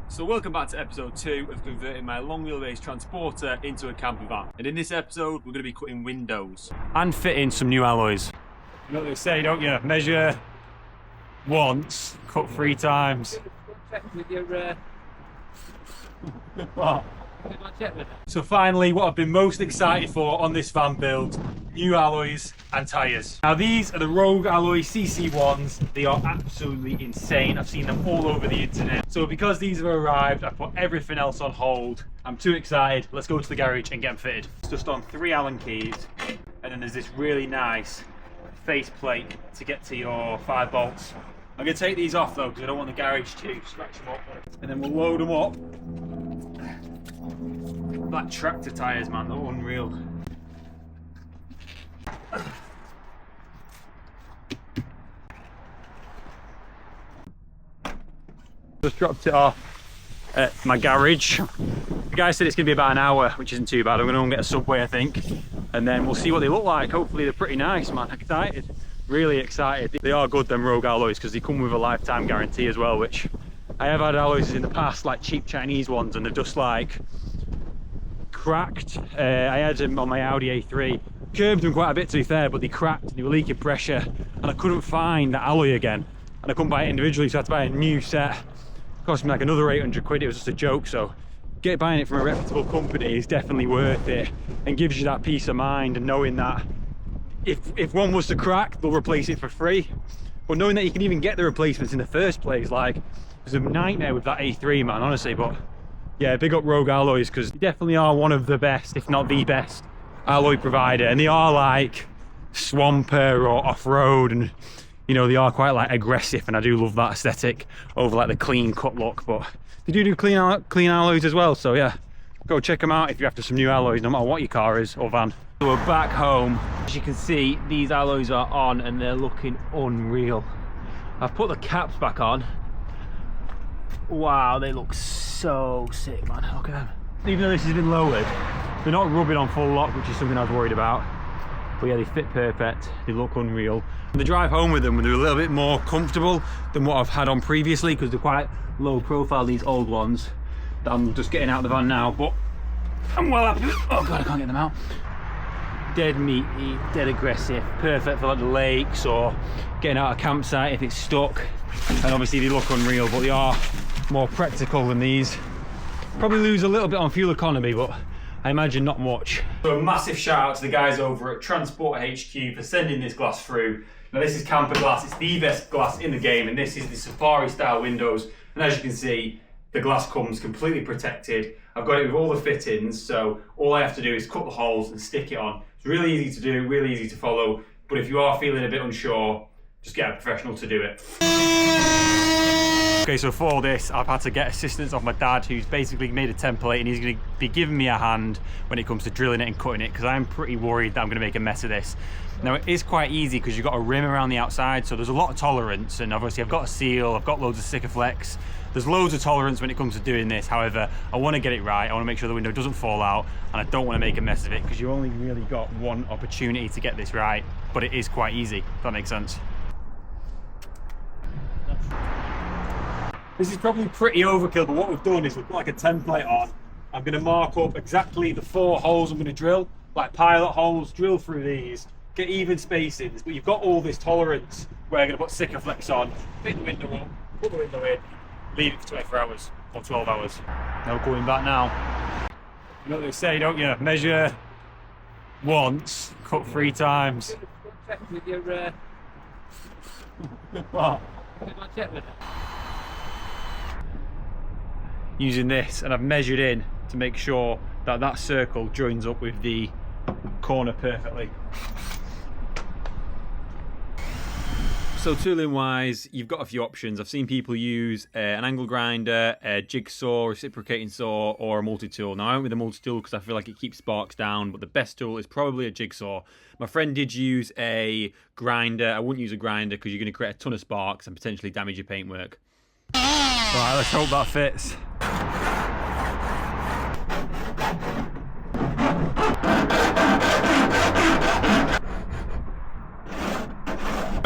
So welcome back to episode 2 of converting my long wheelbase transporter into a camper van. And in this episode we're going to be cutting windows and fitting some new alloys. You know what they say, don't you? Measure once, cut 3 times. With your, What? So finally, what I've been most excited for on this van build, new alloys and tyres. Now these are the Rouge Alloys CC1s. They are absolutely insane. I've seen them all over the internet. So because these have arrived, I put everything else on hold. I'm too excited. Let's go to the garage and get them fitted. It's just on 3 Allen keys. And then there's this really nice face plate to get to your 5 bolts. I'm going to take these off though because I don't want the garage to scratch them up. And then we'll load them up. Black tractor tyres, man, they're unreal. Just dropped it off at my garage. The guy said it's going to be about an hour, which isn't too bad. I'm going to go and get a Subway, I think, and then we'll see what they look like. Hopefully they're pretty nice, man. Excited, really excited. They are good, them Rouge Alloys, because they come with a lifetime guarantee as well, which I have had alloys in the past, like cheap Chinese ones, and they're just like cracked. I had them on my Audi A3, curbed them quite a bit to be fair, but they cracked and they were leaking pressure, and I couldn't find the alloy again, and I couldn't buy it individually, so I had to buy a new set. It cost me like another 800 quid. It was just a joke. So buying it from a reputable company is definitely worth it, and gives you that peace of mind, and knowing that if one was to crack, they'll replace it for free. But knowing that you can even get the replacements in the first place, like, it was a nightmare with that A3, man, honestly. But yeah, big up Rouge Alloys, because they definitely are one of the best, if not the best, alloy provider. And they are like swamper or off-road, and you know, they are quite like aggressive, and I do love that aesthetic over like the clean cut look. But they do clean alloys as well, so yeah, go check them out if you're after some new alloys, no matter what your car is or van. So we're back home. As you can see, these alloys are on and they're looking unreal. I've put the caps back on. Wow, they look so sick, man. Look at them. Even though this has been lowered, they're not rubbing on full lock, which is something I was worried about. But yeah, they fit perfect. They look unreal. And the drive home with them, they're a little bit more comfortable than what I've had on previously, because they're quite low profile, these old ones that I'm just getting out of the van now. But I'm well happy. Oh god, I can't get them out. Dead meaty, dead aggressive, perfect for like the lakes or getting out a campsite if it's stuck. And obviously they look unreal, but they are more practical than these. Probably lose a little bit on fuel economy, but I imagine not much. So a massive shout out to the guys over at Transporter HQ for sending this glass through. Now this is camper glass, it's the best glass in the game, and this is the safari style windows. And as you can see, the glass comes completely protected. I've got it with all the fittings, so all I have to do is cut the holes and stick it on. It's really easy to do, really easy to follow, but if you are feeling a bit unsure, just get a professional to do it. Okay, so for this, I've had to get assistance off my dad, who's basically made a template, and he's going to be giving me a hand when it comes to drilling it and cutting it, because I'm pretty worried that I'm going to make a mess of this. Now, it is quite easy because you've got a rim around the outside, so there's a lot of tolerance, and obviously I've got a seal, I've got loads of Sikaflex. There's loads of tolerance when it comes to doing this. However, I want to get it right. I want to make sure the window doesn't fall out, and I don't want to make a mess of it, because you only really got one opportunity to get this right, but it is quite easy, if that makes sense. This is probably pretty overkill, but what we've done is we've put like a template on. I'm going to mark up exactly the 4 holes I'm going to drill, like pilot holes, drill through these, get even spacings, but you've got all this tolerance where I'm going to put Sikaflex on, fit the window up, put the window in, leave it for 24 hours or 12 hours. No going back now. You know what they say, don't you? Measure once, cut 3 times. with your, What? check with it. Using this, and I've measured in to make sure that that circle joins up with the corner perfectly. So tooling wise, you've got a few options. I've seen people use an angle grinder, a jigsaw, reciprocating saw, or a multi-tool. Now I went with a multi-tool because I feel like it keeps sparks down, but the best tool is probably a jigsaw. My friend did use a grinder. I wouldn't use a grinder because you're going to create a ton of sparks and potentially damage your paintwork. Right, let's hope that fits.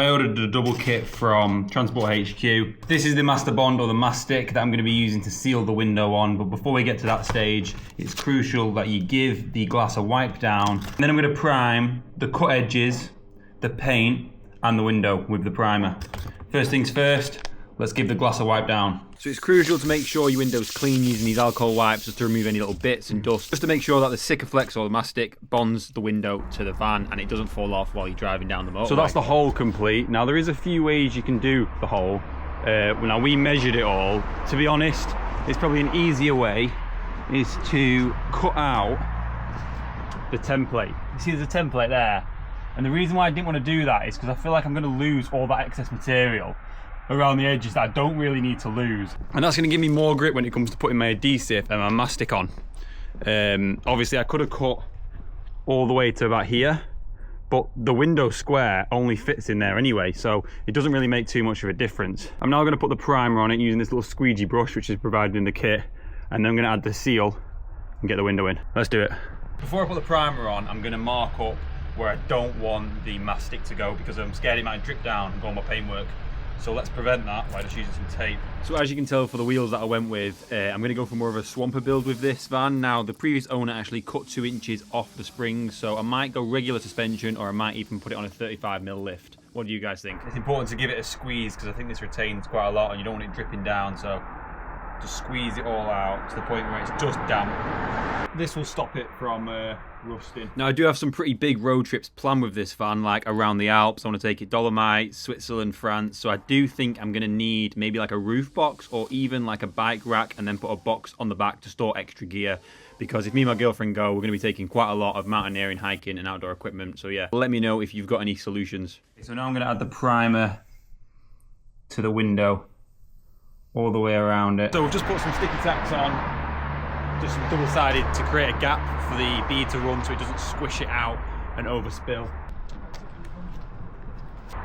I ordered a double kit from Transport HQ. This is the master bond or the mastic that I'm going to be using to seal the window on, but before we get to that stage, it's crucial that you give the glass a wipe down. And then I'm going to prime the cut edges, the paint, and the window with the primer. First things first, let's give the glass a wipe down. So it's crucial to make sure your window's clean using these alcohol wipes just to remove any little bits and dust, just to make sure that the Sikaflex or the mastic bonds the window to the van and it doesn't fall off while you're driving down the motorway. So that's the hole complete. Now there is a few ways you can do the hole. Now we measured it all. To be honest, it's probably an easier way is to cut out the template. You see there's a template there. And the reason why I didn't want to do that is because I feel like I'm going to lose all that excess material around the edges that I don't really need to lose. And that's going to give me more grip when it comes to putting my adhesive and my mastic on. Obviously I could have cut all the way to about here, but the window square only fits in there anyway, so it doesn't really make too much of a difference. I'm now going to put the primer on it using this little squeegee brush which is provided in the kit, and then I'm going to add the seal and get the window in. Let's do it. Before I put the primer on, I'm going to mark up where I don't want the mastic to go because I'm scared it might drip down and go on my paintwork. So let's prevent that by just using some tape. So as you can tell for the wheels that I went with, I'm going to go for more of a swamper build with this van. Now the previous owner actually cut 2 inches off the springs, so I might go regular suspension or I might even put it on a 35mm lift. What do you guys think? It's important to give it a squeeze because I think this retains quite a lot and you don't want it dripping down, so just squeeze it all out to the point where it's just damp. This will stop it from rusting. Now I do have some pretty big road trips planned with this van, like around the Alps. I want to take it Dolomites, Switzerland, France, so I do think I'm going to need maybe like a roof box or even like a bike rack and then put a box on the back to store extra gear, because if me and my girlfriend go, we're going to be taking quite a lot of mountaineering, hiking and outdoor equipment. So yeah, let me know if you've got any solutions. So now I'm going to add the primer to the window all the way around it. So we've just put some sticky tacks on, just some double-sided to create a gap for the bead to run so it doesn't squish it out and overspill.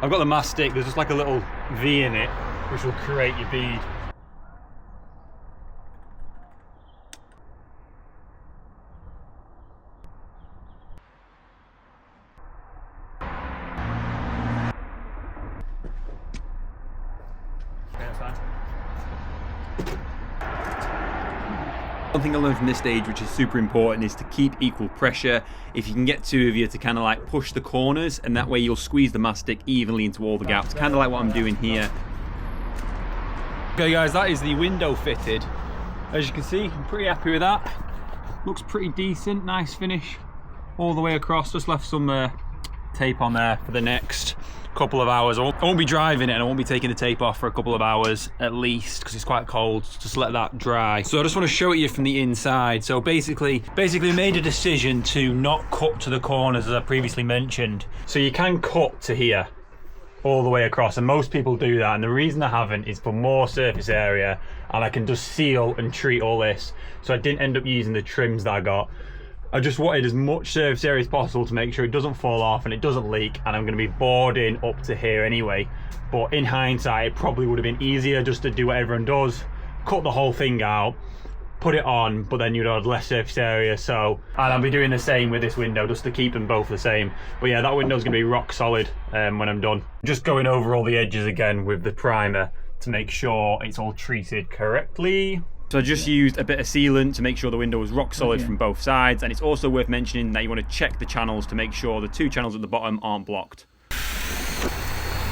I've got the mastic, there's just like a little V in it which will create your bead. One thing I learned from this stage, which is super important, is to keep equal pressure. If you can get 2 of you to kind of like push the corners, and that way you'll squeeze the mastic evenly into all the gaps, kind of like what I'm doing here. Okay guys, that is the window fitted. As you can see, I'm pretty happy with that. Looks pretty decent, nice finish all the way across. Just left some tape on there for the next couple of hours. I won't be driving it and I won't be taking the tape off for a couple of hours at least because it's quite cold. Just let that dry. So I just want to show it you from the inside. So basically made a decision to not cut to the corners as I previously mentioned. So you can cut to here all the way across, and most people do that, and the reason I haven't is for more surface area and I can just seal and treat all this. So I didn't end up using the trims that I got. I just wanted as much surface area as possible to make sure it doesn't fall off and it doesn't leak, and I'm going to be boarding up to here anyway. But in hindsight, it probably would have been easier just to do what everyone does, cut the whole thing out, put it on, but then you'd have less surface area. So, and I'll be doing the same with this window just to keep them both the same. But yeah, that window's going to be rock solid when I'm done. Just going over all the edges again with the primer to make sure it's all treated correctly. So I just used a bit of sealant to make sure the window was rock solid from both sides, and it's also worth mentioning that you want to check the channels to make sure the 2 channels at the bottom aren't blocked.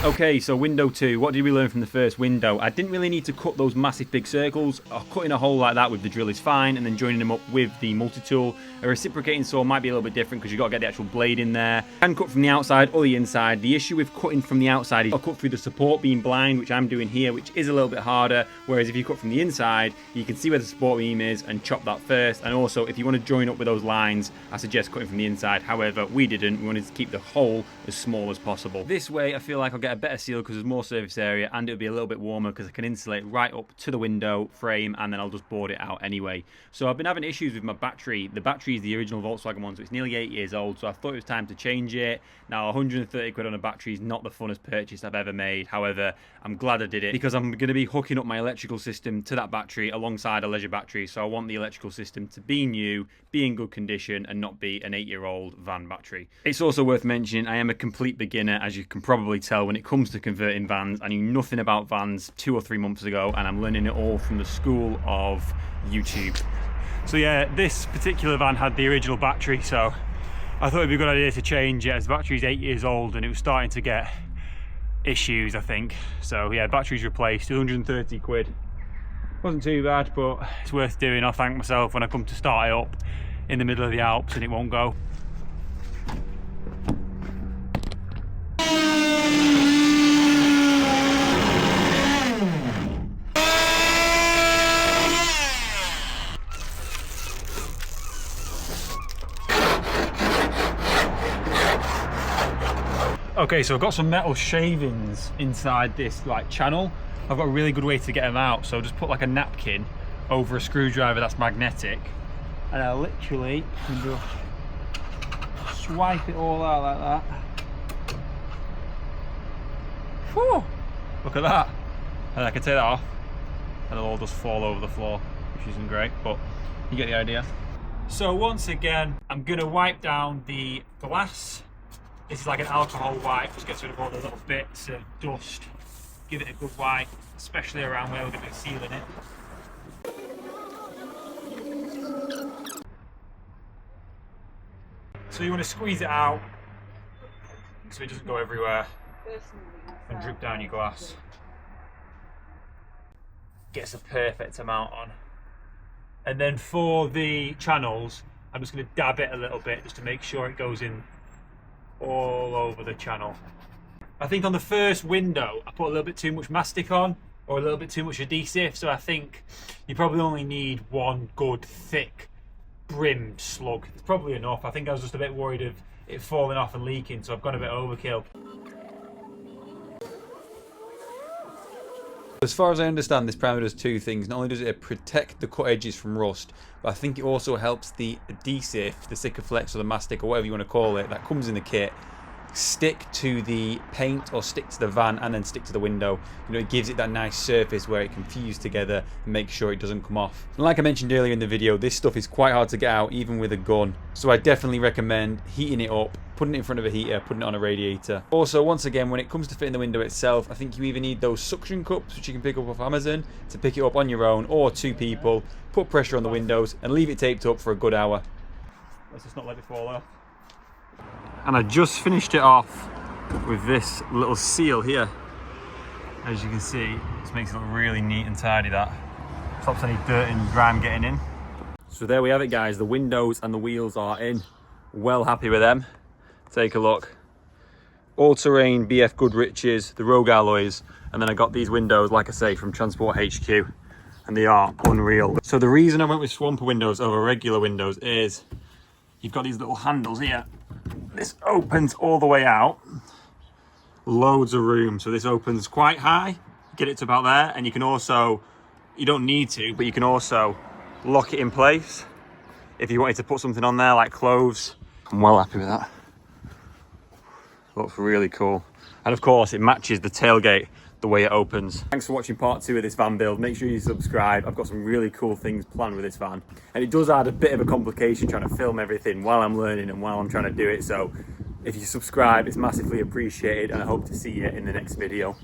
Okay, so window 2, what did we learn from the first window? I didn't really need to cut those massive big circles. Cutting a hole like that with the drill is fine, and then joining them up with the multi-tool. A reciprocating saw might be a little bit different because you've got to get the actual blade in there. You can cut from the outside or the inside. The issue with cutting from the outside is I'll cut through the support beam blind, which I'm doing here, which is a little bit harder, whereas if you cut from the inside, you can see where the support beam is and chop that first. And also, if you want to join up with those lines, I suggest cutting from the inside. However, we didn't. We wanted to keep the hole as small as possible. This way, I feel like I'll get a better seal because there's more surface area, and it'll be a little bit warmer because I can insulate right up to the window frame, and then I'll just board it out anyway. So I've been having issues with my battery. The battery is the original Volkswagen one, so it's nearly 8 years old, so I thought it was time to change it. Now 130 quid on a battery is not the funnest purchase I've ever made. However, I'm glad I did it because I'm going to be hooking up my electrical system to that battery alongside a leisure battery, so I want the electrical system to be new, be in good condition, and not be an 8-year-old van battery. It's also worth mentioning I am a complete beginner, as you can probably tell, when it it comes to converting vans. I knew nothing about vans 2 or 3 months ago, and I'm learning it all from the school of YouTube. So yeah, this particular van had the original battery, so I thought it'd be a good idea to change it, as the battery's 8 years old and it was starting to get issues, I think. So yeah, battery's replaced, 230 quid. Wasn't too bad, but it's worth doing. I'll thank myself when I come to start it up in the middle of the Alps and it won't go. Okay, so I've got some metal shavings inside this like channel. I've got a really good way to get them out, so just put like a napkin over a screwdriver that's magnetic, and I literally can just swipe it all out like that. Whew, look at that. And I can take that off and it'll all just fall over the floor, which isn't great, but you get the idea. So once again, I'm gonna wipe down the glass. This is like an alcohol wipe, just gets rid of all the little bits of dust. Give it a good wipe, especially around where we're going to be sealing it. So you want to squeeze it out so it doesn't go everywhere and drip down your glass. Gets a perfect amount on. And then for the channels, I'm just going to dab it a little bit just to make sure it goes in all over the channel. I think on the first window I put a little bit too much mastic on, or a little bit too much adhesive, so I think you probably only need one good thick brimmed slug. It's probably enough. I think I was just a bit worried of it falling off and leaking, so I've gone a bit overkill. As far as I understand, this primer does two things. Not only does it protect the cut edges from rust, but I think it also helps the adhesive, the Sikaflex or the mastic or whatever you want to call it, that comes in the kit, stick to the paint or stick to the van and then stick to the window. You know, it gives it that nice surface where it can fuse together and make sure it doesn't come off. And like I mentioned earlier in the video, this stuff is quite hard to get out even with a gun. So I definitely recommend heating it up, putting it in front of a heater, putting it on a radiator. Also, once again, when it comes to fitting the window itself, I think you either need those suction cups, which you can pick up off Amazon, to pick it up on your own, or 2 people, put pressure on the windows and leave it taped up for a good hour. Let's just not let it fall off. And I just finished it off with this little seal here. As you can see, this makes it look really neat and tidy. That stops any dirt and grime getting in. So there we have it, guys. The windows and the wheels are in. Well happy with them. Take a look. All-terrain BF Goodrich's, the Rouge Alloys, and then I got these windows, like I say, from Transport HQ, and they are unreal. So the reason I went with Swamper windows over regular windows is you've got these little handles here. This opens all the way out, loads of room. So this opens quite high, get it to about there, and you can also, you don't need to, but you can also lock it in place if you wanted to put something on there like clothes. I'm well happy with that. Looks really cool. And of course it matches the tailgate the way it opens. Thanks for watching part 2 of this van build. Make sure you subscribe. I've got some really cool things planned with this van, and it does add a bit of a complication trying to film everything while I'm learning and while I'm trying to do it. So if you subscribe, it's massively appreciated, and I hope to see you in the next video.